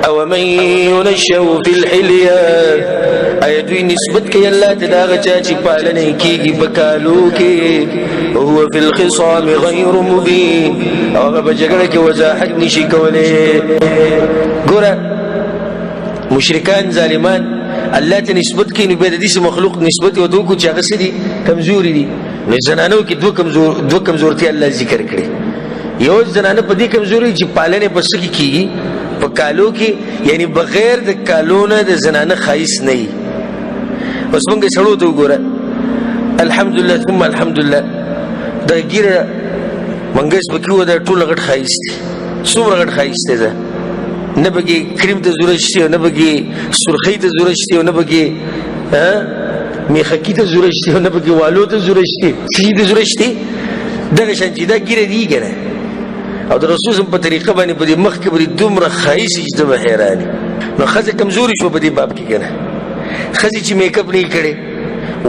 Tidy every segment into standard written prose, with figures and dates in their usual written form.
او من ينشأ في الحليه اي دوی نسبت کوي الله ته دا غچا چې پالنه کیږي پکالو کې هو في الخصام غير مبين او په جګړه کې وضاحت نشي کولای ګوره مشرکان ظالمان الله ته نسبت کوي نو به د دې مخلوق نسبت او دوی چې هغه سدي کمزوري دي نو زنانو کې دوه کمزورتي الله ذکر کړي یو زنانه په دې کمزوري چې پالنه پس کیږي په کالو کې یعنی بغیر د کالونه د زنانه خایس نه وي اوس موږ سړو ته وګوره الحمدلله ثم الحمدلله دا ګیره منګس بکیو دا ټول غټ خایس دي څومره غټ خایس دي نه بګي کریم ته ضرورت شته نه بګي سرخی ته ضرورت شته نه بګي میخکی ته ضرورت شته نه بګي والو ته ضرورت شته چې ته ضرورت شته دغه شان چې دا ګیره دی ګره او د رسول په طریقه باندې په دې مخ کې په دومره خایس چې د حیرانی نو خزه کمزوري شو په دې باب کې کنه خزه چې میک اپ نه کړي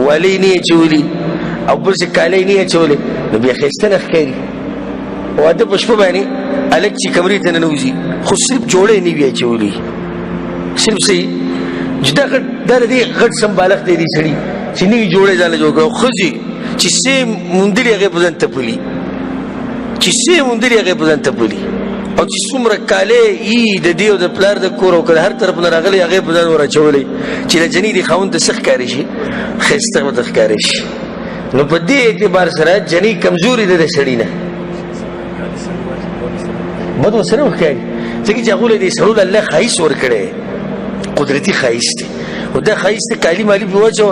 والی نه چولی او بل څه کالی نه چولی نو بیا خستنه ښکاری او د پښپ باندې الک چې کمرې ته نه وځي خو صرف جوړې نه بیا چولی صرف سي جدا غټ دې غټ سمبالغ دې سړي چې نه جوړې ځاله جوړ کړو خزي چې سیم مونډلې هغه په ځان تپلی چې سیم مونډلې هغه په ځان تپلی او چې څومره کاله ای د دیو د پلار د کور او کله هر طرف نه راغلي هغه په ځان ورچولې چې د جنې د خوند سخ کاری شي خسته مت کاری شي نو په دې اعتبار سره جنې کمزوري ده سړی نه بده سره وکړي چې هغه دې سړول الله خایس ور کړي قدرتي خایس دي او دا خایس ته کالی مالی په وجه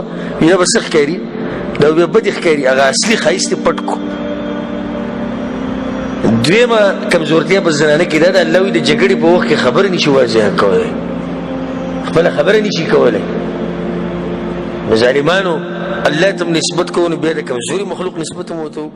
یا بسخ کاری دا به بده ښکاری هغه اصلي خایس ته پټ کو دویمه کمزورتیا په زنانه کې دا الله وی د جګړې په وخت کې خبر نشي واځه کوي خپل خبر نشي کولای ظالمانو الله تم نسبت کوو نو به د کمزوري مخلوق نسبت مو ته